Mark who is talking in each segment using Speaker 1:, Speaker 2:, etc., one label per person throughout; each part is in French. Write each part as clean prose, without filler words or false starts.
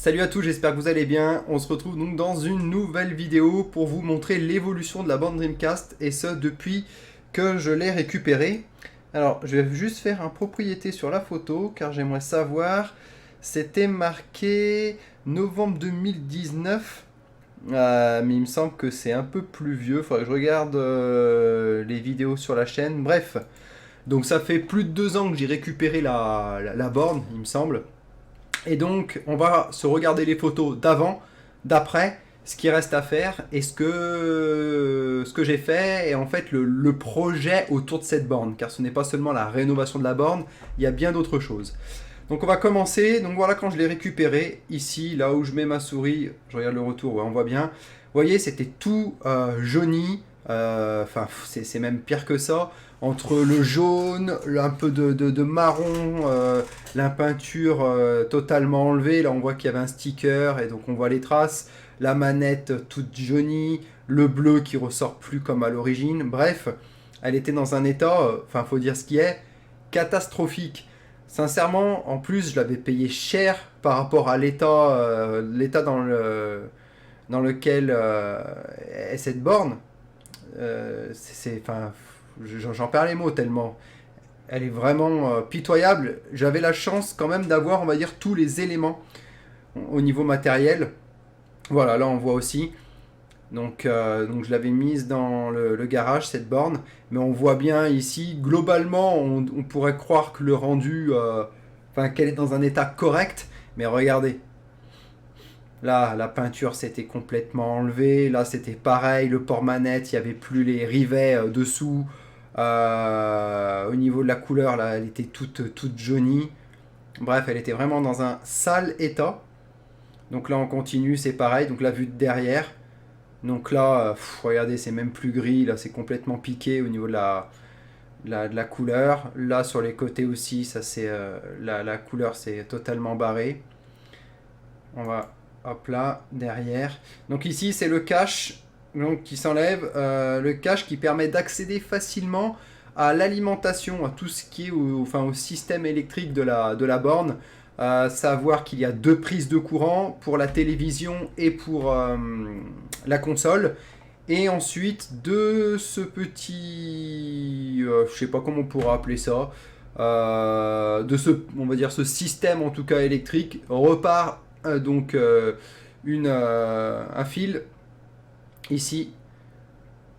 Speaker 1: Salut à tous, j'espère que vous allez bien. On se retrouve donc dans une nouvelle vidéo pour vous montrer l'évolution de la borne Dreamcast et ce depuis que je l'ai récupérée. Alors, je vais juste faire un propriété sur la photo car j'aimerais savoir. C'était marqué novembre 2019, mais il me semble que c'est un peu plus vieux. Faudrait que je regarde les vidéos sur la chaîne. Bref, donc ça fait plus de 2 ans que j'ai récupéré la borne, il me semble. Et donc, on va se regarder les photos d'avant, d'après, ce qui reste à faire et ce que j'ai fait et en fait le projet autour de cette borne. Car ce n'est pas seulement la rénovation de la borne, il y a bien d'autres choses. Donc on va commencer. Donc voilà quand je l'ai récupéré, ici, là où je mets ma souris, je regarde le retour, ouais, on voit bien. Vous voyez, c'était tout jauni. Enfin, c'est même pire que ça. Entre le jaune, un peu de marron, la peinture totalement enlevée. Là, on voit qu'il y avait un sticker et donc on voit les traces. La manette toute jaunie, le bleu qui ressort plus comme à l'origine. Bref, elle était dans un état, enfin, faut dire ce qui est, catastrophique. Sincèrement, en plus, je l'avais payé cher par rapport à l'état dans lequel est cette borne. Enfin, j'en perds les mots tellement. Elle est vraiment pitoyable. J'avais la chance quand même d'avoir, on va dire, tous les éléments au niveau matériel. Voilà, là on voit aussi. Donc je l'avais mise dans le garage, cette borne. Mais on voit bien ici, globalement, on pourrait croire que le rendu, enfin qu'elle est dans un état correct. Mais regardez, là, la peinture s'était complètement enlevée. Là, c'était pareil. Le port-manette, il n'y avait plus les rivets dessous. Au niveau de la couleur, là, elle était toute jaunie. Bref, elle était vraiment dans un sale état. Donc là, on continue, c'est pareil. Donc la vue de derrière. Donc là, regardez, c'est même plus gris. Là, c'est complètement piqué au niveau de la couleur. Là, sur les côtés aussi, ça c'est la couleur, c'est totalement barré. On va, hop là, derrière. Donc ici, c'est le cache donc, qui s'enlève. Le cache qui permet d'accéder facilement à l'alimentation, à tout ce qui est au système électrique de la borne. Savoir qu'il y a 2 prises de courant pour la télévision et pour la console. Et ensuite, de ce petit... je sais pas comment on pourra appeler ça. On va dire, ce système en tout cas électrique repart un fil ici,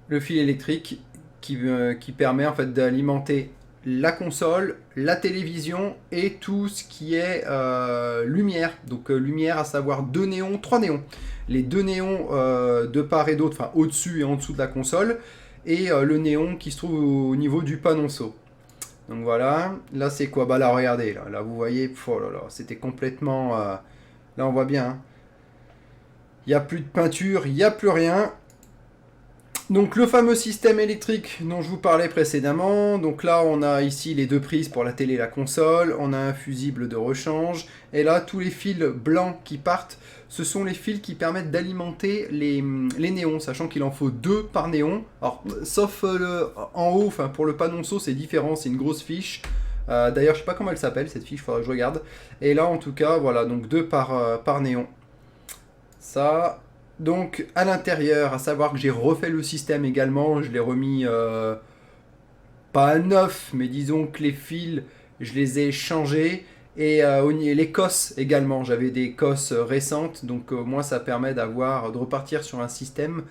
Speaker 1: le fil électrique qui permet en fait d'alimenter la console, la télévision et tout ce qui est lumière. Donc lumière, à savoir 2 néons, 3 néons. Les 2 néons de part et d'autre, enfin au-dessus et en dessous de la console, et le néon qui se trouve au niveau du panonceau. Donc voilà, là c'est quoi? Bah là regardez, là vous voyez, oh là là, c'était complètement... là on voit bien, hein. Il n'y a plus de peinture, il n'y a plus rien. Donc le fameux système électrique dont je vous parlais précédemment, donc là on a ici les 2 prises pour la télé et la console, on a un fusible de rechange, et là tous les fils blancs qui partent, ce sont les fils qui permettent d'alimenter les néons, sachant qu'il en faut 2 par néon, alors sauf en haut, enfin pour le panonceau c'est différent, c'est une grosse fiche, d'ailleurs je sais pas comment elle s'appelle cette fiche, faudra que je regarde, et là en tout cas voilà, donc 2 par néon, ça... Donc à l'intérieur, à savoir que j'ai refait le système également, je l'ai remis pas à neuf, mais disons que les fils, je les ai changés. Et les cosses également, j'avais des cosses récentes, donc au moins ça permet de repartir sur un système,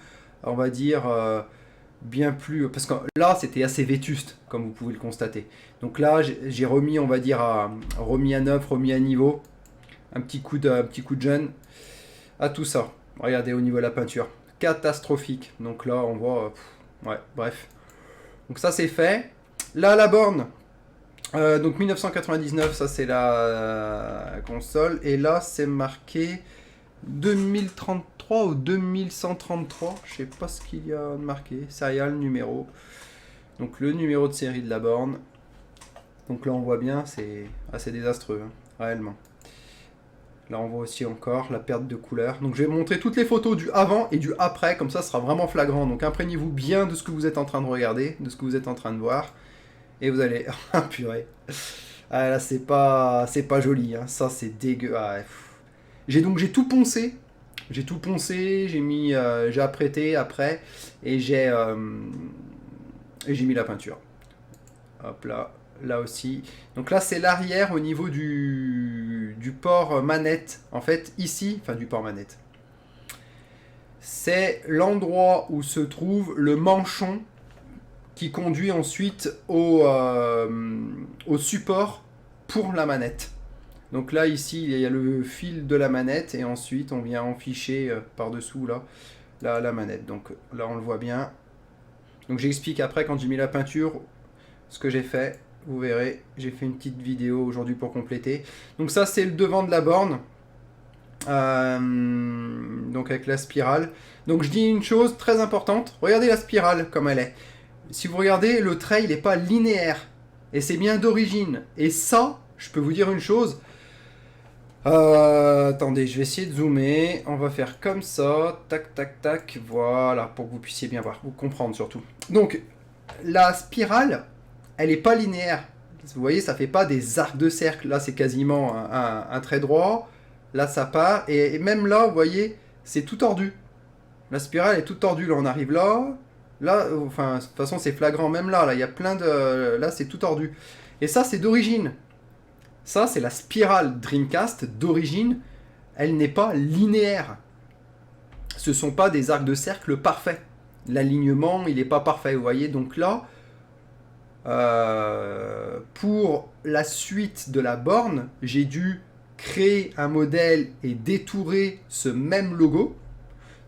Speaker 1: on va dire, bien plus... Parce que là c'était assez vétuste, comme vous pouvez le constater. Donc là j'ai remis, on va dire, remis à neuf, remis à niveau, un petit coup de jeune à tout ça. Regardez au niveau de la peinture, catastrophique. Donc là, on voit, ouais, bref. Donc ça c'est fait. Là, la borne. Donc 1999, ça c'est la console. Et là, c'est marqué 2033 ou 2133. Je sais pas ce qu'il y a marqué. Serial numéro. Donc le numéro de série de la borne. Donc là, on voit bien, c'est assez désastreux, hein, réellement. Là on voit aussi encore la perte de couleur. Donc je vais montrer toutes les photos du avant et du après, comme ça ce sera vraiment flagrant. Donc imprégnez-vous bien de ce que vous êtes en train de regarder, de ce que vous êtes en train de voir. Et vous allez... Ah purée. Ah là c'est pas joli, hein. Ça c'est dégueu. Ah, J'ai tout poncé. J'ai tout poncé, j'ai apprêté après et j'ai mis la peinture. Hop là, là aussi. Donc là c'est l'arrière au niveau du port manette. En fait ici, enfin du port manette. C'est l'endroit où se trouve le manchon qui conduit ensuite au support pour la manette. Donc là, ici, il y a le fil de la manette et ensuite, on vient enficher par-dessous là, la manette. Donc là, on le voit bien. Donc j'explique après, quand j'ai mis la peinture, ce que j'ai fait. Vous verrez, j'ai fait une petite vidéo aujourd'hui pour compléter. Donc ça, c'est le devant de la borne. Donc avec la spirale. Donc je dis une chose très importante. Regardez la spirale comme elle est. Si vous regardez, le trait, il n'est pas linéaire. Et c'est bien d'origine. Et ça, je peux vous dire une chose. Attendez, je vais essayer de zoomer. On va faire comme ça. Tac, tac, tac. Voilà, pour que vous puissiez bien voir. Vous comprendre surtout. Donc, la spirale, elle n'est pas linéaire. Vous voyez, ça fait pas des arcs de cercle. Là, c'est quasiment un trait droit. Là, ça part. Et même là, vous voyez, c'est tout tordu. La spirale est toute tordue. Là, on arrive là. Là, enfin, de toute façon, c'est flagrant. Même là, il y a plein de... Là, c'est tout tordu. Et ça, c'est d'origine. Ça, c'est la spirale Dreamcast d'origine. Elle n'est pas linéaire. Ce ne sont pas des arcs de cercle parfaits. L'alignement, il n'est pas parfait, vous voyez. Donc là, pour la suite de la borne, j'ai dû créer un modèle et détourer ce même logo.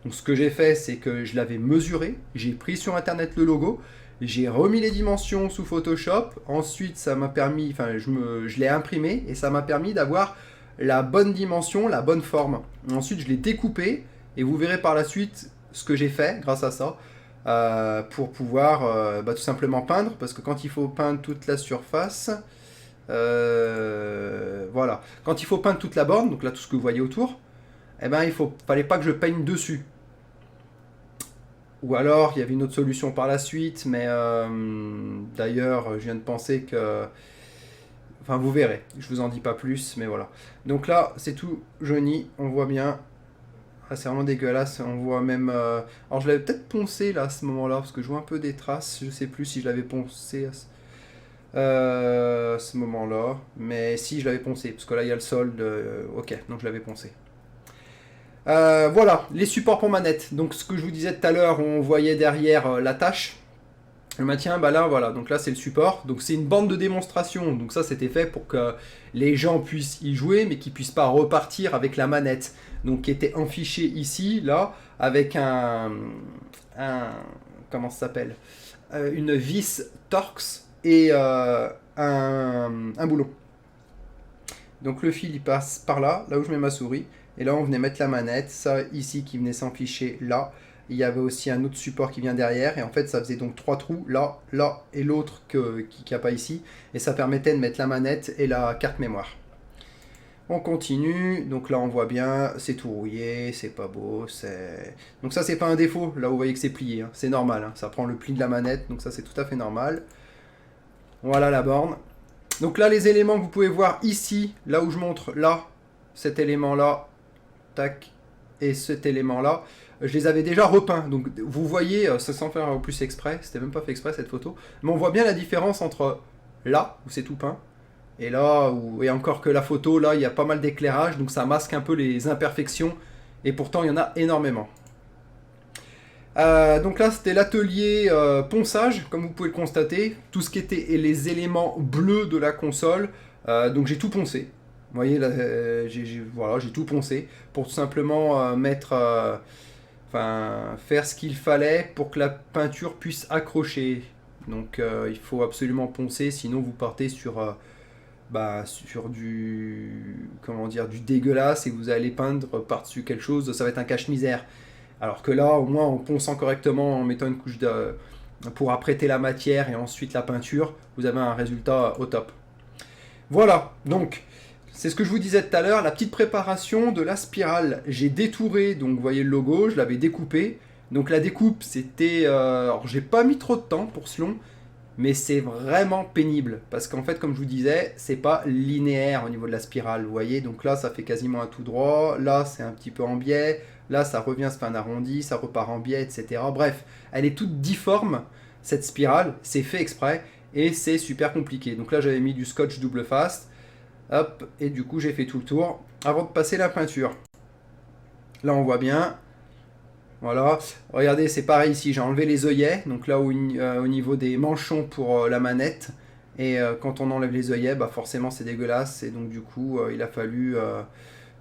Speaker 1: Donc ce que j'ai fait, c'est que je l'avais mesuré. J'ai pris sur Internet le logo. J'ai remis les dimensions sous Photoshop. Ensuite, ça m'a permis, enfin, je l'ai imprimé et ça m'a permis d'avoir la bonne dimension, la bonne forme. Ensuite, je l'ai découpé et vous verrez par la suite ce que j'ai fait grâce à ça pour pouvoir tout simplement peindre. Parce que quand il faut peindre toute la surface, voilà. Quand il faut peindre toute la borne, donc là tout ce que vous voyez autour, eh ben, fallait pas que je peigne dessus. Ou alors, il y avait une autre solution par la suite, mais d'ailleurs, je viens de penser que... Enfin, vous verrez, je vous en dis pas plus, mais voilà. Donc là, c'est tout jauni, on voit bien. Ah, c'est vraiment dégueulasse, on voit même... Alors, je l'avais peut-être poncé, là, à ce moment-là, parce que je vois un peu des traces, je sais plus si je l'avais poncé à ce moment-là. Mais si, je l'avais poncé, parce que là, il y a le solde. Ok, donc je l'avais poncé. Voilà, les supports pour manette. Donc ce que je vous disais tout à l'heure, on voyait derrière l'attache, le maintien, bah là voilà, donc là c'est le support. Donc c'est une bande de démonstration, donc ça c'était fait pour que les gens puissent y jouer, mais qu'ils puissent pas repartir avec la manette. Donc qui était enfichée ici, là, avec comment ça s'appelle, une vis Torx et un boulon. Donc le fil il passe par là, là où je mets ma souris. Et là, on venait mettre la manette, ça ici qui venait s'enficher là. Il y avait aussi un autre support qui vient derrière. Et en fait, ça faisait donc 3 trous, là, là et l'autre qui n'y a pas ici. Et ça permettait de mettre la manette et la carte mémoire. On continue. Donc là, on voit bien, c'est tout rouillé, c'est pas beau. Donc ça, c'est pas un défaut. Là, vous voyez que c'est plié. Hein. C'est normal. Hein. Ça prend le pli de la manette. Donc ça, c'est tout à fait normal. Voilà la borne. Donc là, les éléments que vous pouvez voir ici, là où je montre, là, cet élément-là, tac, et cet élément là, je les avais déjà repeints, donc vous voyez, ça sans faire au plus exprès, c'était même pas fait exprès cette photo, mais on voit bien la différence entre là, où c'est tout peint, et là, et encore que la photo, là, il y a pas mal d'éclairage, donc ça masque un peu les imperfections, et pourtant il y en a énormément. Donc là, c'était l'atelier ponçage, comme vous pouvez le constater, tout ce qui était les éléments bleus de la console, donc j'ai tout poncé. Vous voyez, là, voilà, j'ai tout poncé pour tout simplement faire ce qu'il fallait pour que la peinture puisse accrocher. Donc il faut absolument poncer, sinon vous partez sur du, comment dire, du dégueulasse et vous allez peindre par-dessus quelque chose, ça va être un cache-misère. Alors que là, au moins en ponçant correctement, en mettant une couche pour apprêter la matière et ensuite la peinture, vous avez un résultat au top. Voilà, donc... C'est ce que je vous disais tout à l'heure, la petite préparation de la spirale. J'ai détouré, donc vous voyez le logo, je l'avais découpé. Donc la découpe, c'était... alors j'ai pas mis trop de temps pour ce long. mais c'est vraiment pénible parce qu'en fait, comme je vous disais, c'est pas linéaire au niveau de la spirale, vous voyez. Donc là, ça fait quasiment un tout droit, là, c'est un petit peu en biais, là, ça revient, ça fait un arrondi, ça repart en biais, etc. Bref, elle est toute difforme, cette spirale, c'est fait exprès et c'est super compliqué. Donc là, j'avais mis du scotch double face, hop, et du coup, j'ai fait tout le tour avant de passer la peinture. Là, on voit bien. Voilà, regardez, c'est pareil ici, j'ai enlevé les œillets, donc là au niveau des manchons pour la manette, et quand on enlève les œillets, bah forcément c'est dégueulasse, et donc du coup il a fallu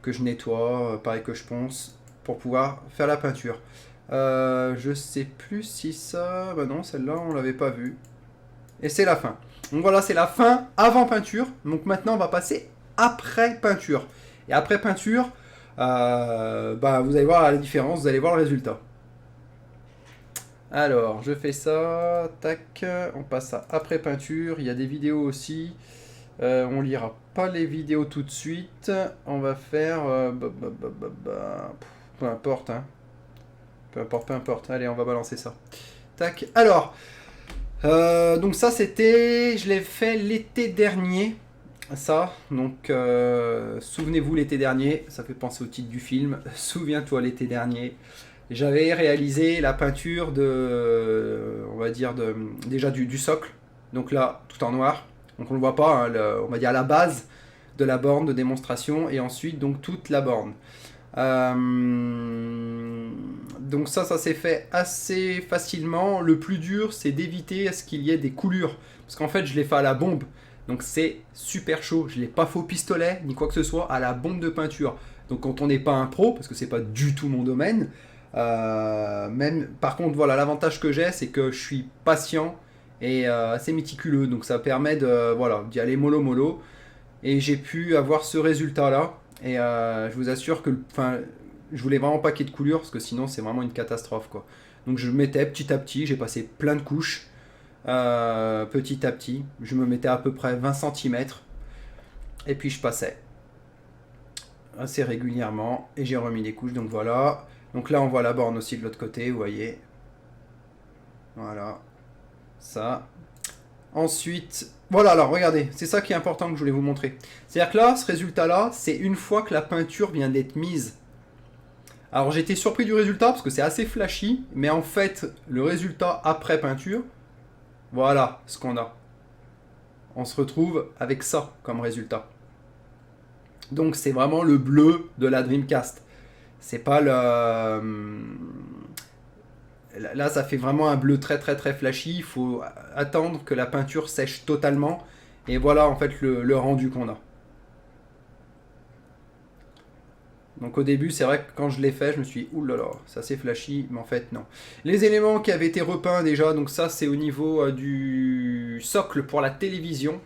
Speaker 1: que je nettoie, pareil que je ponce, pour pouvoir faire la peinture. Je sais plus si ça... Bah non, celle-là on l'avait pas vue. Et c'est la fin. Donc voilà, c'est la fin avant peinture, donc maintenant on va passer après peinture. Et après peinture... bah, vous allez voir la différence, vous allez voir le résultat. Alors, je fais ça, tac, on passe à après peinture. Il y a des vidéos aussi. On lira pas les vidéos tout de suite. On va faire, peu importe, hein. Peu importe, peu importe. Allez, on va balancer ça. Tac. Alors, donc ça c'était, je l'ai fait l'été dernier. Ça, donc souvenez-vous l'été dernier, ça fait penser au titre du film, souviens-toi l'été dernier, j'avais réalisé la peinture de, on va dire, déjà du socle, donc là, tout en noir, donc on ne le voit pas, hein, on va dire la base de la borne de démonstration, et ensuite donc toute la borne. Donc ça s'est fait assez facilement, le plus dur c'est d'éviter à ce qu'il y ait des coulures, parce qu'en fait je l'ai fait à la bombe. Donc c'est super chaud, je ne l'ai pas fait au pistolet, ni quoi que ce soit, à la bombe de peinture. Donc quand on n'est pas un pro, parce que c'est pas du tout mon domaine, même, par contre voilà, l'avantage que j'ai, c'est que je suis patient et assez méticuleux. Donc ça permet de, voilà, d'y aller mollo mollo. Et j'ai pu avoir ce résultat là. Et je vous assure que, enfin, je voulais vraiment pas qu'il y ait de coulure, parce que sinon c'est vraiment une catastrophe, quoi. Donc je mettais petit à petit, j'ai passé plein de couches. Petit à petit, je me mettais à peu près 20 cm et puis je passais assez régulièrement et j'ai remis les couches. Donc voilà, donc là on voit la borne aussi de l'autre côté, vous voyez, voilà, ça. Ensuite, voilà, alors regardez, c'est ça qui est important que je voulais vous montrer. C'est-à-dire que là, ce résultat-là, c'est une fois que la peinture vient d'être mise. Alors j'étais surpris du résultat parce que c'est assez flashy, mais en fait, le résultat après peinture, voilà ce qu'on a. On se retrouve avec ça comme résultat. Donc c'est vraiment le bleu de la Dreamcast. C'est pas le... Là ça fait vraiment un bleu très très très flashy. Il faut attendre que la peinture sèche totalement. Et voilà en fait le rendu qu'on a. Donc au début, c'est vrai que quand je l'ai fait, je me suis dit, oulala, c'est assez flashy, mais en fait non. Les éléments qui avaient été repeints déjà, donc ça c'est au niveau du socle pour la télévision.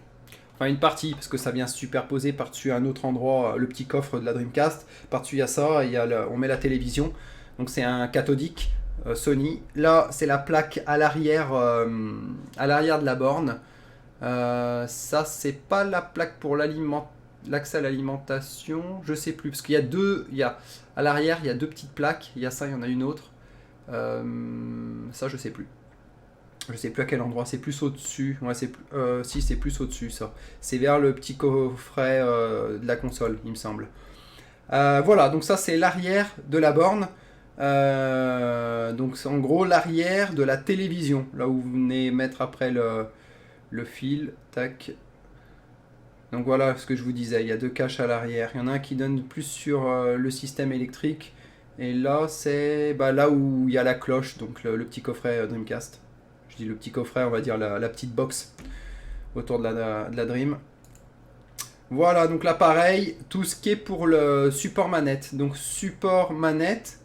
Speaker 1: Enfin une partie, parce que ça vient se superposer par-dessus un autre endroit, le petit coffre de la Dreamcast. Par-dessus il y a ça, et on met la télévision. Donc c'est un cathodique Sony. Là c'est la plaque à l'arrière de la borne. Ça c'est pas la plaque pour l'accès à l'alimentation, je sais plus, parce qu'il y a deux, à l'arrière il y a deux petites plaques, il y a ça, il y en a une autre. Ça je sais plus. Je sais plus à quel endroit, c'est plus au-dessus. Ouais, si c'est plus au-dessus ça. C'est vers le petit coffret de la console, il me semble. Voilà, donc ça c'est l'arrière de la borne. Donc c'est en gros l'arrière de la télévision, là où vous venez mettre après le fil. Tac. Donc voilà ce que je vous disais, il y a deux caches à l'arrière. Il y en a un qui donne plus sur le système électrique. Et là c'est là où il y a la cloche, donc le petit coffret Dreamcast. Je dis le petit coffret, on va dire la petite box autour de la Dream. Voilà, donc là pareil, tout ce qui est pour le support manette. Donc support manette,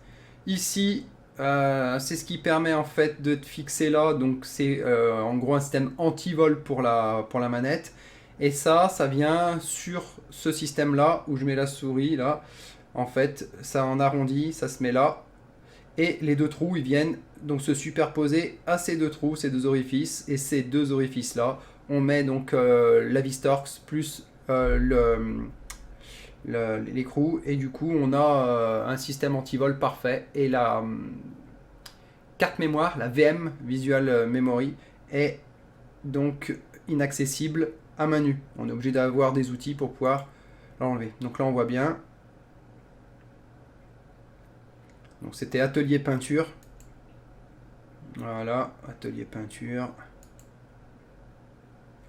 Speaker 1: ici c'est ce qui permet en fait de te fixer là. Donc c'est en gros un système anti-vol pour la manette. Et ça vient sur ce système là où je mets la souris là. En fait, ça en arrondi, ça se met là. Et les deux trous, ils viennent donc se superposer à ces deux trous, ces deux orifices. Et ces deux orifices là, on met donc la Vistorx plus l'écrou. Et du coup, on a un système anti-vol parfait. Et la carte mémoire, la VM, Visual Memory, est donc inaccessible à main nue. On est obligé d'avoir des outils pour pouvoir l'enlever. Donc là on voit bien. Donc c'était atelier peinture. Voilà, atelier peinture.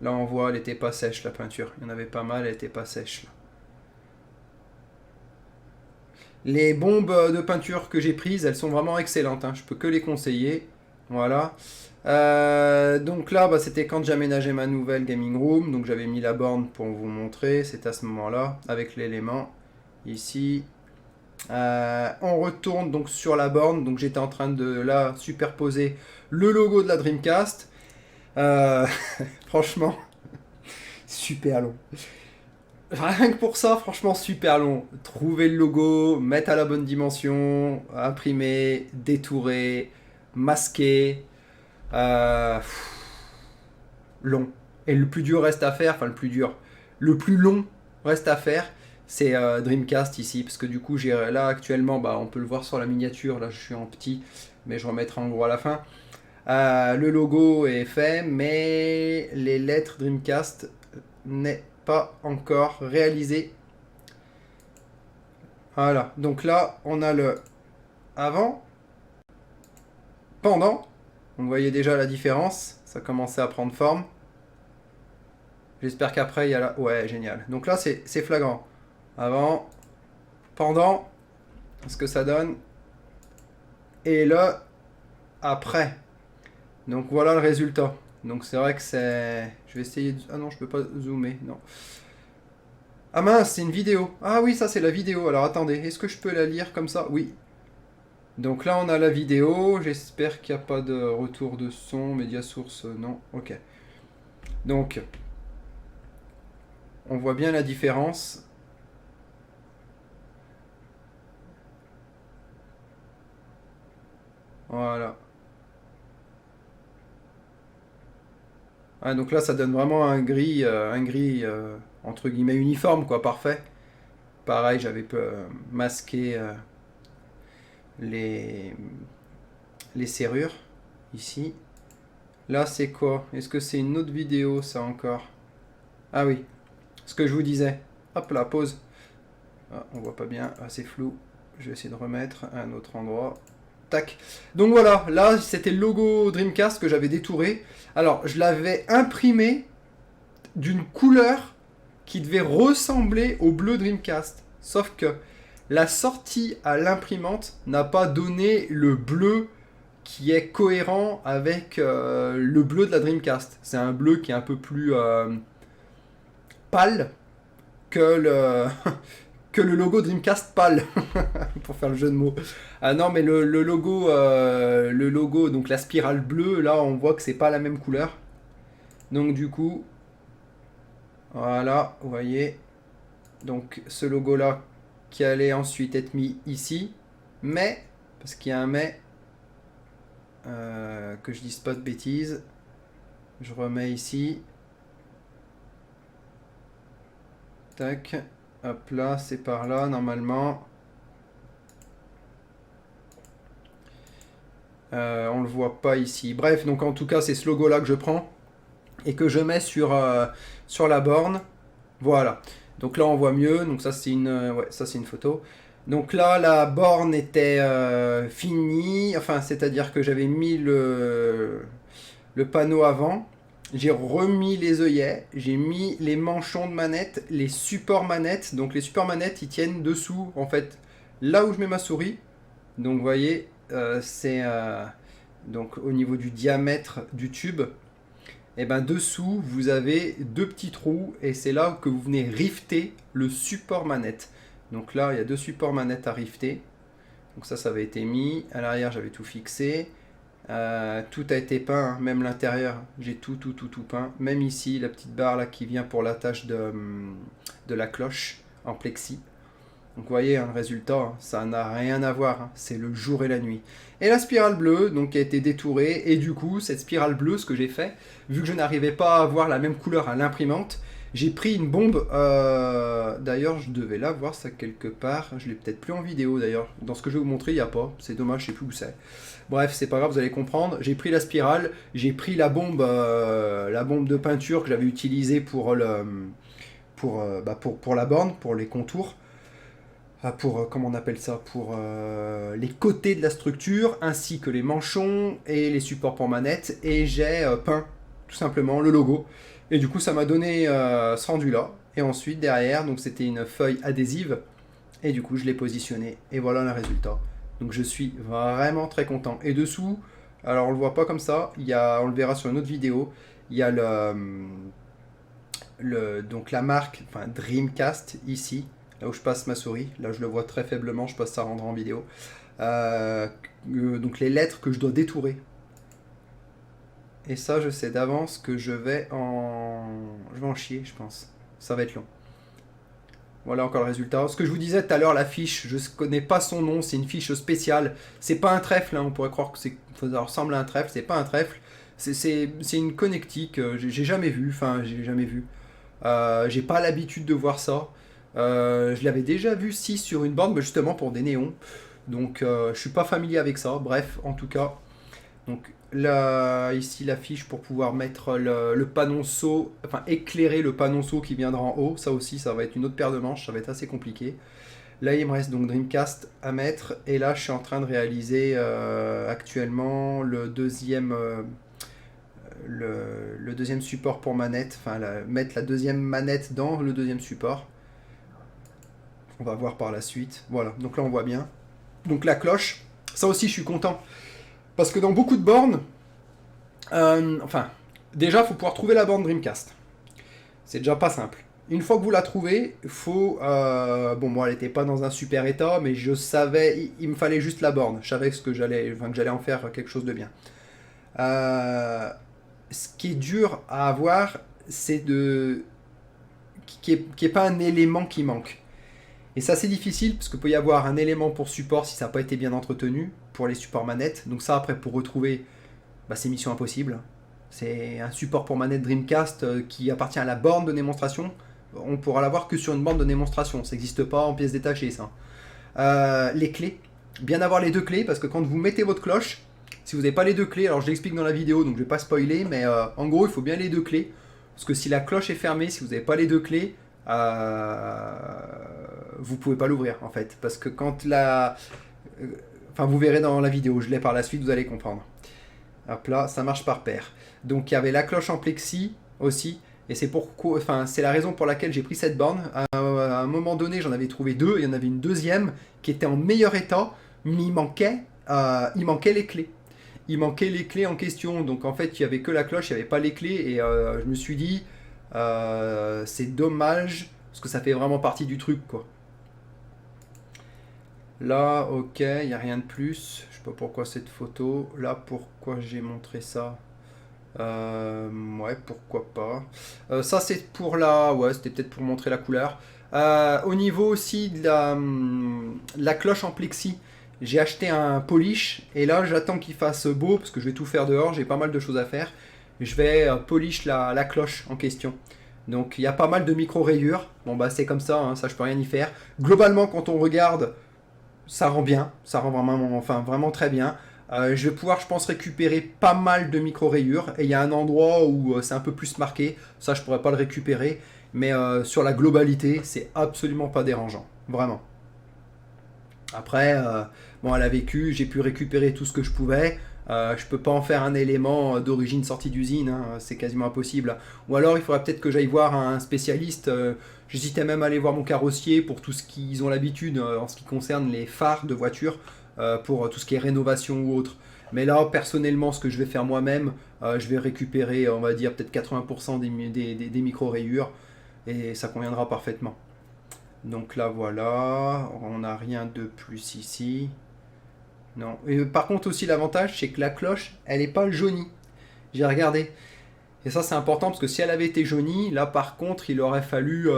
Speaker 1: Là on voit, elle n'était pas sèche la peinture. Il y en avait pas mal, elle n'était pas sèche. Là. Les bombes de peinture que j'ai prises, elles sont vraiment excellentes. Hein. Je peux que les conseiller. Voilà. Donc là, bah, c'était quand j'aménageais ma nouvelle gaming room. Donc j'avais mis la borne pour vous montrer. C'est à ce moment-là, avec l'élément. Ici. On retourne donc sur la borne. Donc j'étais en train de là superposer le logo de la Dreamcast. Franchement, super long. Rien que pour ça, franchement, super long. Trouver le logo, mettre à la bonne dimension, imprimer, détourer, masquer. Long. Et le plus dur reste à faire, enfin le plus dur, le plus long reste à faire, c'est Dreamcast ici. Parce que du coup, j'ai là actuellement, bah, on peut le voir sur la miniature, là je suis en petit, mais je remettrai en gros à la fin. Le logo est fait, mais les lettres Dreamcast n'est pas encore réalisé. Voilà, donc là on a le avant, pendant. Vous voyez déjà la différence, ça commençait à prendre forme. J'espère qu'après il y a la... Ouais, génial. Donc là c'est flagrant. Avant, pendant, ce que ça donne. Et là, après. Donc voilà le résultat. Donc c'est vrai que c'est... Je vais essayer de... Ah non, je peux pas zoomer, non. Ah mince, c'est une vidéo. Ah oui, ça c'est la vidéo. Alors attendez, est-ce que je peux la lire comme ça? Oui. Donc là on a la vidéo. J'espère qu'il n'y a pas de retour de son. Média source, non. Ok. Donc, on voit bien la différence. Voilà. Ah, donc là ça donne vraiment un gris entre guillemets uniforme, quoi, parfait. Pareil, j'avais masqué les, les serrures ici. Là c'est quoi? Est-ce que c'est une autre vidéo ça encore? Ah oui, ce que je vous disais. Hop là, pause. Ah, on voit pas bien, ah, c'est flou. Je vais essayer de remettre à un autre endroit. Tac. Donc voilà, là c'était le logo Dreamcast que j'avais détouré. Alors je l'avais imprimé d'une couleur qui devait ressembler au bleu Dreamcast. Sauf que la sortie à l'imprimante n'a pas donné le bleu qui est cohérent avec le bleu de la Dreamcast. C'est un bleu qui est un peu plus pâle que le, que le logo Dreamcast pâle, pour faire le jeu de mots. Ah non, mais le logo, donc la spirale bleue, là on voit que c'est pas la même couleur. Donc du coup, voilà, vous voyez. Donc ce logo là qui allait ensuite être mis ici, mais, parce qu'il y a un mais, que je dise pas de bêtises, je remets ici. Tac, hop là, c'est par là normalement. On le voit pas ici. Bref, donc en tout cas c'est ce logo là que je prends et que je mets sur la borne. Voilà. Donc là on voit mieux. Donc ça c'est ouais, ça c'est une photo. Donc là la borne était finie. Enfin c'est-à-dire que j'avais mis le panneau avant. J'ai remis les œillets. J'ai mis les manchons de manette, les supports manettes. Donc les supports manettes ils tiennent dessous en fait là où je mets ma souris. Donc vous voyez c'est donc au niveau du diamètre du tube. Et ben dessous vous avez deux petits trous et c'est là que vous venez rifter le support manette. Donc là il y a deux supports manettes à rifter. Donc ça avait été mis. À l'arrière j'avais tout fixé. Tout a été peint, hein. Même l'intérieur j'ai tout peint. Même ici la petite barre là qui vient pour l'attache de la cloche en plexi. Donc vous voyez, hein, le résultat, hein, ça n'a rien à voir, hein, c'est le jour et la nuit. Et la spirale bleue, donc qui a été détourée, et du coup, cette spirale bleue, ce que j'ai fait, vu que je n'arrivais pas à avoir la même couleur à l'imprimante, J'ai pris une bombe, d'ailleurs je devais la voir ça quelque part, je l'ai peut-être plus en vidéo d'ailleurs, dans ce que je vais vous montrer il n'y a pas, c'est dommage, je sais plus où c'est. Bref, c'est pas grave, vous allez comprendre, j'ai pris la spirale, j'ai pris la bombe de peinture que j'avais utilisée pour la borne, pour les contours, comment on appelle ça, pour les côtés de la structure, ainsi que les manchons et les supports pour manette, et j'ai peint tout simplement le logo. Et du coup, ça m'a donné ce rendu-là. Et ensuite, derrière, donc c'était une feuille adhésive. Et du coup, je l'ai positionné. Et voilà le résultat. Donc, je suis vraiment très content. Et dessous, alors on le voit pas comme ça. On le verra sur une autre vidéo. Il y a donc la marque, enfin Dreamcast ici, là où je passe ma souris. Là, je le vois très faiblement. Je passe ça à rendre en vidéo. Donc les lettres que je dois détourer. Et ça, je sais d'avance que je vais en chier, je pense. Ça va être long. Voilà encore le résultat. Ce que je vous disais tout à l'heure, la fiche, je ne connais pas son nom, c'est une fiche spéciale. C'est pas un trèfle, hein, on pourrait croire que ça ressemble à un trèfle, c'est pas un trèfle. C'est une connectique, j'ai jamais vu, j'ai pas l'habitude de voir ça. Je l'avais déjà vu, si, sur une borne, mais justement pour des néons. Donc je suis pas familier avec ça. Bref, en tout cas. Donc là, ici la fiche pour pouvoir mettre le panonceau, enfin éclairer le panonceau qui viendra en haut. Ça aussi, ça va être une autre paire de manches, ça va être assez compliqué. Là, il me reste donc Dreamcast à mettre. Et là, je suis en train de réaliser actuellement le deuxième support pour manette. Enfin, mettre la deuxième manette dans le deuxième support. On va voir par la suite. Voilà, donc là, on voit bien. Donc la cloche, ça aussi, je suis content. Parce que dans beaucoup de bornes, déjà, il faut pouvoir trouver la borne Dreamcast. C'est déjà pas simple. Une fois que vous la trouvez, il faut... moi, elle n'était pas dans un super état, mais je savais... Il me fallait juste la borne. Je savais que j'allais en faire quelque chose de bien. Ce qui est dur à avoir, c'est qu'il n'y ait pas un élément qui manque. Et ça, c'est difficile, parce qu'il peut y avoir un élément pour support si ça n'a pas été bien entretenu, pour les supports manettes. Donc ça, après, pour retrouver, c'est mission impossible. C'est un support pour manette Dreamcast qui appartient à la borne de démonstration. On pourra l'avoir que sur une borne de démonstration. Ça n'existe pas en pièces détachées, ça. Les clés. Bien avoir les deux clés, parce que quand vous mettez votre cloche, si vous n'avez pas les deux clés, alors je l'explique dans la vidéo, donc je ne vais pas spoiler, mais en gros, il faut bien les deux clés. Parce que si la cloche est fermée, si vous n'avez pas les deux clés, vous pouvez pas l'ouvrir, en fait. Parce que quand vous verrez dans la vidéo, je l'ai par la suite, vous allez comprendre. Hop là, ça marche par paire. Donc il y avait la cloche en plexi aussi, et c'est la raison pour laquelle j'ai pris cette borne. À un moment donné, j'en avais trouvé deux, il y en avait une deuxième qui était en meilleur état, mais il manquait les clés. Il manquait les clés en question, donc en fait il n'y avait que la cloche, il n'y avait pas les clés, et je me suis dit, c'est dommage, parce que ça fait vraiment partie du truc, quoi. Là, ok, il n'y a rien de plus. Je sais pas pourquoi cette photo. Là, pourquoi j'ai montré ça. Ouais, pourquoi pas. Ça, c'est pour ouais, c'était peut-être pour montrer la couleur. Au niveau aussi de la cloche en plexi, j'ai acheté un polish. Et là, j'attends qu'il fasse beau, parce que je vais tout faire dehors. J'ai pas mal de choses à faire. Je vais polish la cloche en question. Donc, il y a pas mal de micro-rayures. Bon, c'est comme ça, hein, ça, je peux rien y faire. Globalement, quand on regarde... ça rend bien, ça rend vraiment très bien. Je vais pouvoir, je pense, récupérer pas mal de micro-rayures. Et il y a un endroit où c'est un peu plus marqué. Ça, je pourrais pas le récupérer. Mais sur la globalité, c'est absolument pas dérangeant. Vraiment. Après, elle a vécu, j'ai pu récupérer tout ce que je pouvais. Je peux pas en faire un élément d'origine sortie d'usine, hein, c'est quasiment impossible. Ou alors il faudrait peut-être que j'aille voir un spécialiste. J'hésitais même à aller voir mon carrossier pour tout ce qu'ils ont l'habitude en ce qui concerne les phares de voiture, pour tout ce qui est rénovation ou autre. Mais là, personnellement, ce que je vais faire moi-même, je vais récupérer, on va dire, peut-être 80% des micro-rayures, et ça conviendra parfaitement. Donc là, voilà, on n'a rien de plus ici. Non. Et par contre aussi l'avantage c'est que la cloche elle n'est pas jaunie. J'ai regardé. Et ça c'est important parce que si elle avait été jaunie, là par contre il aurait fallu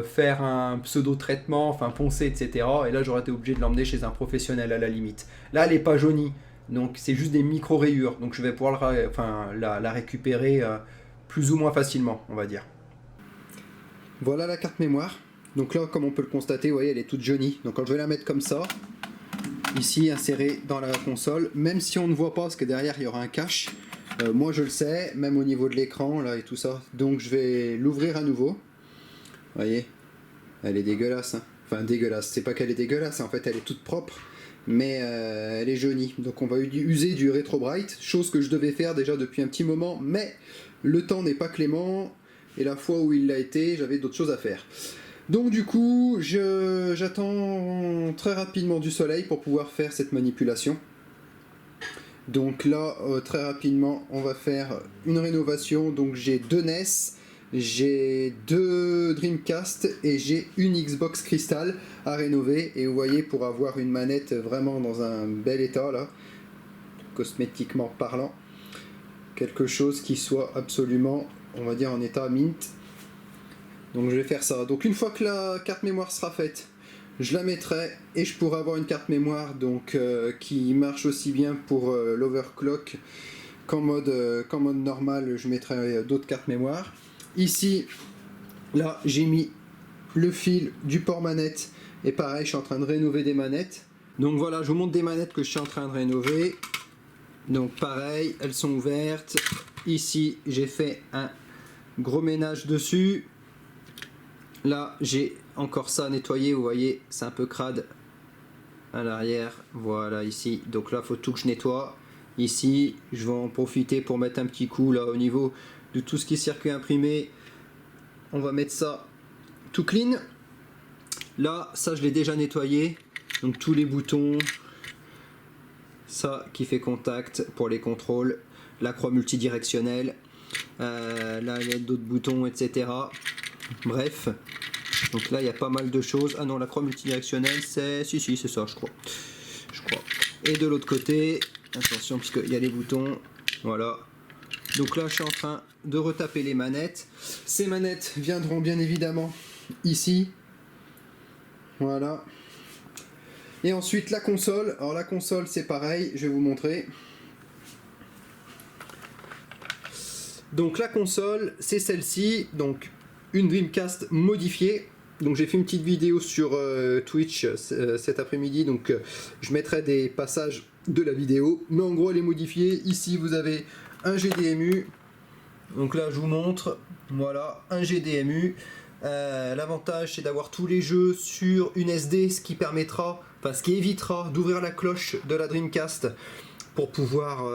Speaker 1: faire un pseudo-traitement, enfin poncer, etc. Et là j'aurais été obligé de l'emmener chez un professionnel à la limite. Là elle n'est pas jaunie. Donc c'est juste des micro-rayures. Donc je vais pouvoir la récupérer plus ou moins facilement, on va dire. Voilà la carte mémoire. Donc là, comme on peut le constater, vous voyez, elle est toute jaunie. Donc quand je vais la mettre comme ça, ici insérée dans la console, même si on ne voit pas parce que derrière il y aura un cache, moi je le sais, même au niveau de l'écran là et tout ça. Donc je vais l'ouvrir à nouveau. Vous voyez, elle est dégueulasse, hein. Enfin dégueulasse, c'est pas qu'elle est dégueulasse, en fait elle est toute propre, mais elle est jaunie. Donc on va user du Retro Bright, chose que je devais faire déjà depuis un petit moment, mais le temps n'est pas clément, et la fois où il l'a été, j'avais d'autres choses à faire. Donc du coup, j'attends très rapidement du soleil pour pouvoir faire cette manipulation. Donc là, très rapidement, on va faire une rénovation. Donc j'ai 2 NES, j'ai 2 Dreamcast et j'ai une Xbox Crystal à rénover. Et vous voyez, pour avoir une manette vraiment dans un bel état, là, cosmétiquement parlant, quelque chose qui soit absolument, on va dire, en état mint. Donc je vais faire ça. Donc une fois que la carte mémoire sera faite, je la mettrai et je pourrai avoir une carte mémoire donc, qui marche aussi bien pour l'overclock qu'en mode normal. Je mettrai d'autres cartes mémoire. Ici, là, j'ai mis le fil du port manette et pareil, je suis en train de rénover des manettes. Donc voilà, je vous montre des manettes que je suis en train de rénover. Donc pareil, elles sont ouvertes. Ici, j'ai fait un gros ménage dessus. Là, j'ai encore ça à nettoyer, vous voyez, c'est un peu crade à l'arrière. Voilà, ici. Donc là, il faut tout que je nettoie. Ici, je vais en profiter pour mettre un petit coup là au niveau de tout ce qui est circuit imprimé. On va mettre ça tout clean. Là, ça, je l'ai déjà nettoyé. Donc tous les boutons, ça qui fait contact pour les contrôles, la croix multidirectionnelle, là, il y a d'autres boutons, etc. Bref, donc là il y a pas mal de choses. Ah non, la croix multidirectionnelle, c'est c'est ça, je crois. Et de l'autre côté, attention parce qu'il y a les boutons. Voilà. Donc là je suis en train de retaper les manettes. Ces manettes viendront bien évidemment ici. Voilà. Et ensuite la console. Alors la console c'est pareil, je vais vous montrer. Donc la console c'est celle-ci. Donc une Dreamcast modifiée. Donc j'ai fait une petite vidéo sur Twitch cet après-midi, donc je mettrai des passages de la vidéo, mais en gros elle est modifiée. Ici vous avez un GDMU, donc là je vous montre, voilà, un GDMU. L'avantage c'est d'avoir tous les jeux sur une SD, ce qui permettra, enfin ce qui évitera d'ouvrir la cloche de la Dreamcast pour pouvoir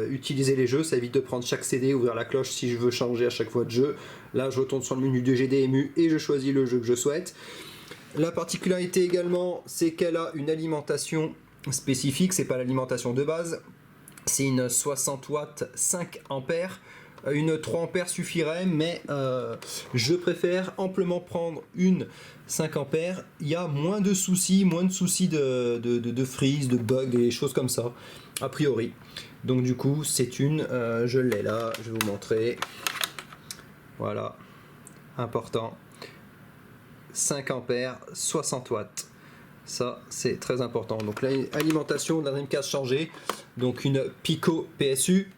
Speaker 1: utiliser les jeux. Ça évite de prendre chaque CD, ouvrir la cloche si je veux changer à chaque fois de jeu. Là je retourne sur le menu de GDMU et je choisis le jeu que je souhaite. La particularité également, c'est qu'elle a une alimentation spécifique, c'est pas l'alimentation de base, c'est une 60 watts 5 ampères. Une 3 ampères suffirait, mais je préfère amplement prendre une 5 ampères. Il y a moins de soucis de freeze, de bugs, des choses comme ça, a priori. Donc du coup, c'est une, je l'ai là, je vais vous montrer. Voilà, important. 5 ampères, 60 watts. Ça, c'est très important. Donc l'alimentation de la Dreamcast changée. Donc une Pico PSU.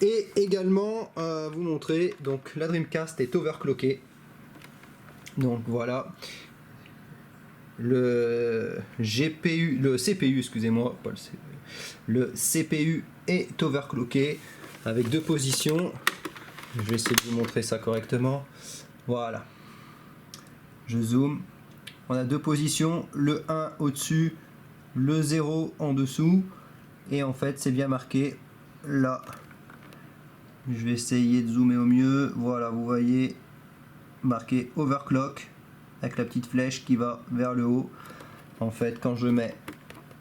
Speaker 1: Et également vous montrer, donc la Dreamcast est overclockée. Donc voilà, le CPU, excusez-moi, pas le CPU est overclocké avec 2 positions. Je vais essayer de vous montrer ça correctement. Voilà, je zoome. On a 2 positions, le 1 au-dessus, le 0 en dessous, et en fait c'est bien marqué là. Je vais essayer de zoomer au mieux. Voilà, vous voyez marqué overclock avec la petite flèche qui va vers le haut. En fait, quand je mets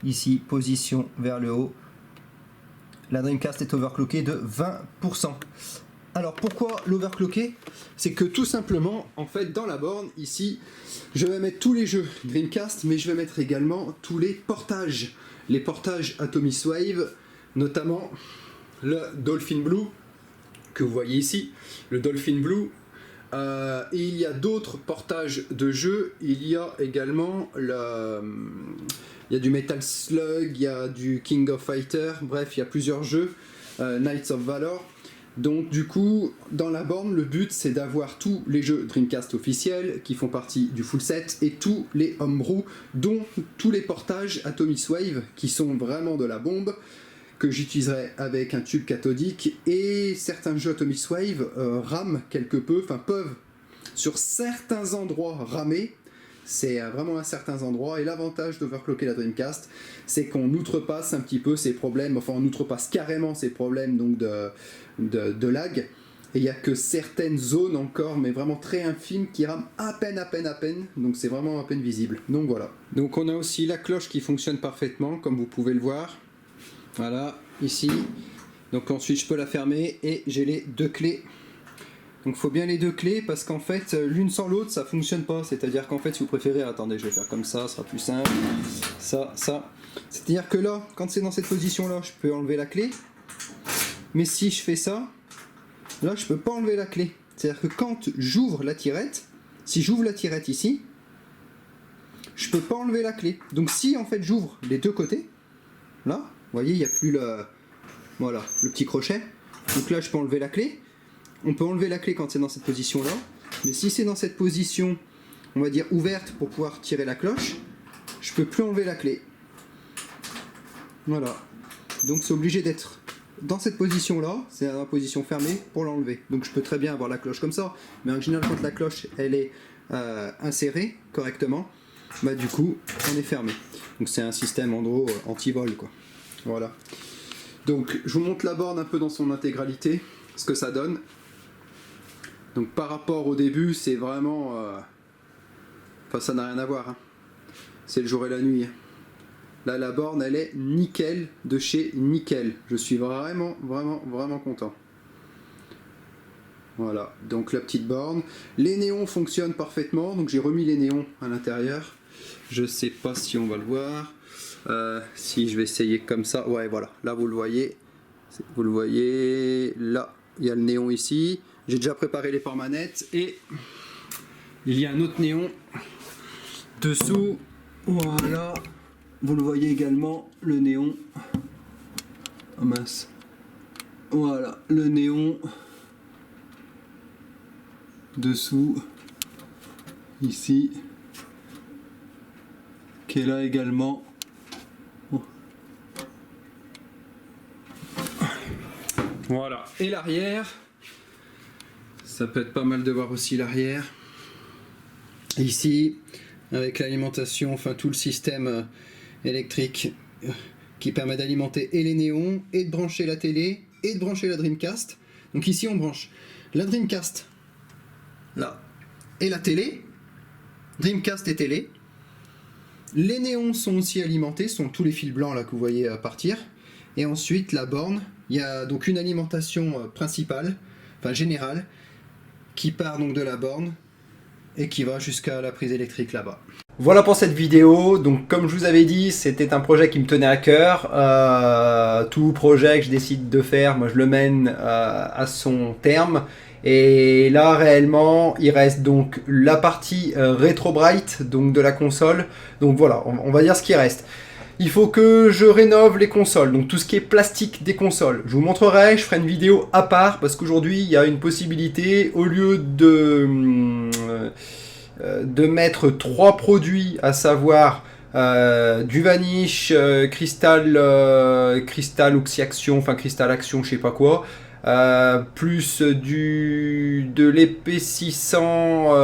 Speaker 1: ici position vers le haut, la Dreamcast est overclockée de 20%. Alors pourquoi l'overclocker? C'est que tout simplement, en fait, dans la borne ici, je vais mettre tous les jeux Dreamcast, mais je vais mettre également tous les portages. Les portages Atomiswave, notamment le Dolphin Blue, que vous voyez ici, le Dolphin Blue. Et il y a d'autres portages de jeux. Il y a également il y a du Metal Slug, il y a du King of Fighter, bref, il y a plusieurs jeux, Knights of Valor. Donc du coup, dans la borne, le but c'est d'avoir tous les jeux Dreamcast officiels qui font partie du full set et tous les homebrew, dont tous les portages Atomiswave qui sont vraiment de la bombe, que j'utiliserai avec un tube cathodique, et certains jeux Atomiswave rament quelque peu, enfin peuvent sur certains endroits ramer. C'est vraiment à certains endroits, et l'avantage d'overclocker la Dreamcast, c'est qu'on outrepasse un petit peu ces problèmes, enfin on outrepasse carrément ces problèmes donc de lag, et il n'y a que certaines zones encore, mais vraiment très infimes, qui rament à peine, donc c'est vraiment à peine visible. Donc voilà. Donc on a aussi la cloche qui fonctionne parfaitement, comme vous pouvez le voir. Voilà, ici. Donc ensuite je peux la fermer, et j'ai les deux clés. Donc il faut bien les deux clés, parce qu'en fait l'une sans l'autre ça fonctionne pas, c'est-à-dire qu'en fait si vous préférez, attendez je vais faire comme ça sera plus simple, ça, c'est-à-dire que là, quand c'est dans cette position là, je peux enlever la clé, mais si je fais ça, là je peux pas enlever la clé, c'est-à-dire que quand j'ouvre la tirette, si j'ouvre la tirette ici, je peux pas enlever la clé, donc si en fait j'ouvre les deux côtés, là, vous voyez il n'y a plus voilà, le petit crochet, donc là je peux enlever la clé. On peut enlever la clé quand c'est dans cette position là, mais si c'est dans cette position, on va dire ouverte pour pouvoir tirer la cloche, je peux plus enlever la clé. Voilà, donc c'est obligé d'être dans cette position là, c'est la position fermée pour l'enlever. Donc je peux très bien avoir la cloche comme ça, mais en général quand la cloche elle est insérée correctement, bah du coup on est fermé. Donc c'est un système en gros anti-vol quoi. Voilà. Donc je vous montre la borne un peu dans son intégralité, ce que ça donne. Donc par rapport au début, c'est vraiment... Enfin, ça n'a rien à voir. Hein. C'est le jour et la nuit. Là, la borne, elle est nickel de chez nickel. Je suis vraiment content. Voilà, donc la petite borne. Les néons fonctionnent parfaitement. Donc j'ai remis les néons à l'intérieur. Je sais pas si on va le voir. Si je vais essayer comme ça. Ouais, voilà. Là, vous le voyez. Vous le voyez. Là, il y a le néon ici. J'ai déjà préparé les ports-manettes et il y a un autre néon dessous. Voilà, vous le voyez également, le néon. Oh mince. Voilà, le néon dessous, ici, qui est là également. Voilà, et l'arrière. Ça peut être pas mal de voir aussi l'arrière. Ici, avec l'alimentation, enfin tout le système électrique qui permet d'alimenter et les néons, et de brancher la télé, et de brancher la Dreamcast. Donc ici on branche la Dreamcast, là, et la télé, Dreamcast et télé. Les néons sont aussi alimentés, ce sont tous les fils blancs là que vous voyez partir. Et ensuite la borne, il y a donc une alimentation principale, enfin générale, qui part donc de la borne et qui va jusqu'à la prise électrique là-bas. Voilà pour cette vidéo. Donc comme je vous avais dit, c'était un projet qui me tenait à cœur. Tout projet que je décide de faire, moi je le mène à son terme. Et là réellement, il reste donc la partie Retro Bright, donc de la console. Donc voilà, on va dire ce qui reste. Il faut que je rénove les consoles, donc tout ce qui est plastique des consoles. Je vous montrerai, je ferai une vidéo à part, parce qu'aujourd'hui, il y a une possibilité, au lieu de mettre 3 produits, à savoir du Vanish, Crystal Oxyaction, enfin Crystal Action, je sais pas quoi, plus de l'épaississant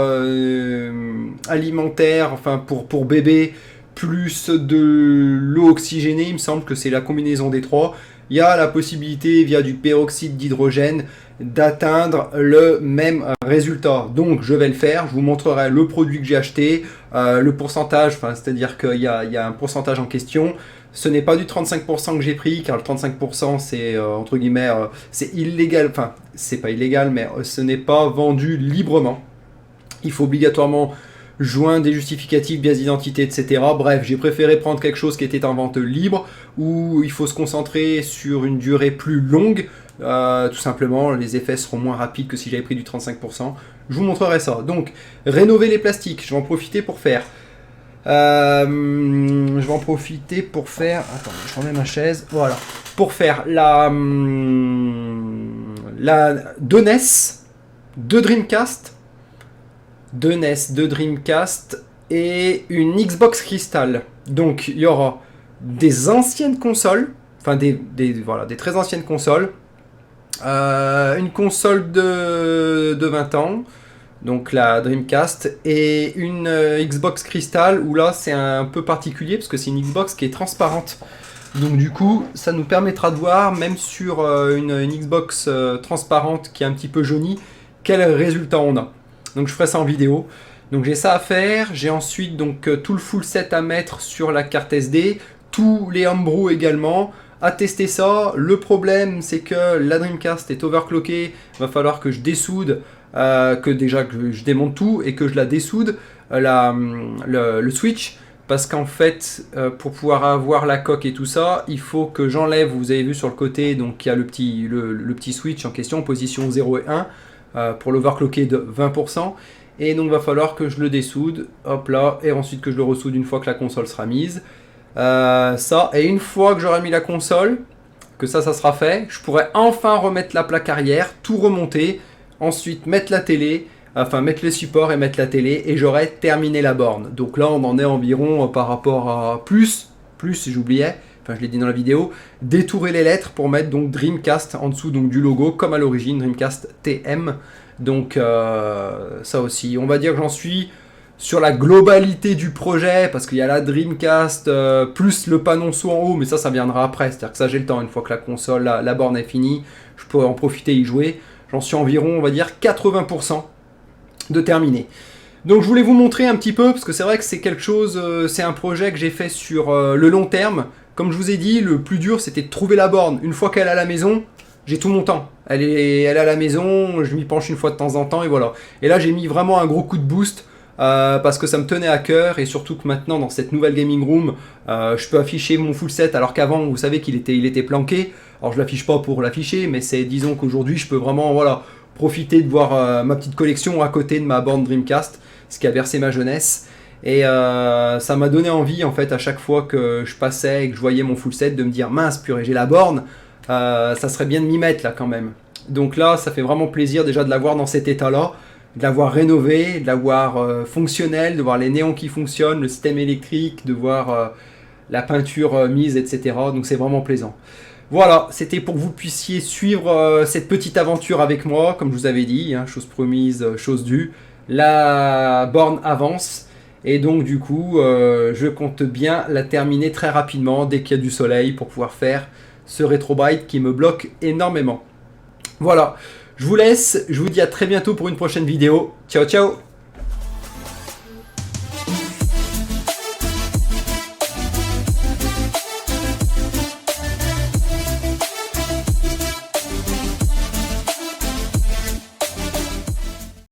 Speaker 1: alimentaire, enfin pour bébé, plus de l'eau oxygénée, il me semble que c'est la combinaison des trois. Il y a la possibilité via du peroxyde d'hydrogène d'atteindre le même résultat. Donc je vais le faire, je vous montrerai le produit que j'ai acheté, le pourcentage, c'est-à-dire qu'il y a un pourcentage en question. Ce n'est pas du 35% que j'ai pris, car le 35% c'est entre guillemets, c'est illégal, enfin c'est pas illégal, mais ce n'est pas vendu librement. Il faut obligatoirement joindre des justificatifs, pièces d'identité, etc. Bref, j'ai préféré prendre quelque chose qui était en vente libre, où il faut se concentrer sur une durée plus longue. Tout simplement, les effets seront moins rapides que si j'avais pris du 35%. Je vous montrerai ça. Donc, rénover les plastiques, je vais en profiter pour faire... Attends, deux NES, deux Dreamcast, deux Dreamcast et une Xbox Crystal. Donc il y aura des anciennes consoles, enfin des très anciennes consoles, une console de 20 ans, donc la Dreamcast, et une Xbox Crystal, où là c'est un peu particulier parce que c'est une Xbox qui est transparente. Donc du coup, ça nous permettra de voir, même sur une Xbox transparente qui est un petit peu jaunie, quel résultat on a. Donc je ferai ça en vidéo. Donc j'ai ça à faire, j'ai ensuite donc tout le full set à mettre sur la carte SD, tous les homebrew également, à tester ça. Le problème c'est que la Dreamcast est overclockée, il va falloir que je dessoude, que je démonte tout et que je la dessoude, le switch. Parce qu'en fait, pour pouvoir avoir la coque et tout ça, il faut que j'enlève, vous avez vu sur le côté, donc il y a le petit switch en question, position 0 et 1, pour l'overclocker de 20%. Et donc il va falloir que je le dessoude, hop là, et ensuite que je le ressoude une fois que la console sera mise. Ça, et une fois que j'aurai mis la console, que ça sera fait, je pourrai enfin remettre la plaque arrière, tout remonter, ensuite mettre la télé, enfin mettre les supports et mettre la télé, et j'aurai terminé la borne. Donc là on en est environ par rapport à plus j'oubliais, enfin je l'ai dit dans la vidéo, détourer les lettres pour mettre donc Dreamcast en dessous donc du logo comme à l'origine, Dreamcast TM. Donc ça aussi, on va dire que j'en suis sur la globalité du projet, parce qu'il y a la Dreamcast plus le panonceau en haut, mais ça viendra après, c'est-à-dire que ça j'ai le temps, une fois que la console, la borne est finie, je pourrai en profiter et y jouer. J'en suis environ, on va dire, 80% de terminé. Donc je voulais vous montrer un petit peu, parce que c'est vrai que c'est quelque chose, c'est un projet que j'ai fait sur le long terme. Comme je vous ai dit, le plus dur c'était de trouver la borne. Une fois qu'elle est à la maison, j'ai tout mon temps. Elle est à la maison, je m'y penche une fois de temps en temps et voilà. Et là j'ai mis vraiment un gros coup de boost, parce que ça me tenait à cœur, et surtout que maintenant dans cette nouvelle gaming room, je peux afficher mon full set, alors qu'avant vous savez qu'il était planqué. Alors je l'affiche pas pour l'afficher, mais c'est, disons qu'aujourd'hui je peux vraiment profiter de voir ma petite collection à côté de ma borne Dreamcast, ce qui a bercé ma jeunesse. Et ça m'a donné envie en fait à chaque fois que je passais et que je voyais mon full set de me dire mince purée j'ai la borne, ça serait bien de m'y mettre là quand même. Donc là ça fait vraiment plaisir déjà de l'avoir dans cet état là, de l'avoir rénové, de l'avoir fonctionnel, de voir les néons qui fonctionnent, le système électrique, de voir la peinture mise, etc. Donc c'est vraiment plaisant. Voilà, c'était pour que vous puissiez suivre cette petite aventure avec moi, comme je vous avais dit, hein, chose promise, chose due. La borne avance, et donc du coup, je compte bien la terminer très rapidement, dès qu'il y a du soleil, pour pouvoir faire ce rétro-bite qui me bloque énormément. Voilà, je vous laisse, je vous dis à très bientôt pour une prochaine vidéo. Ciao, ciao!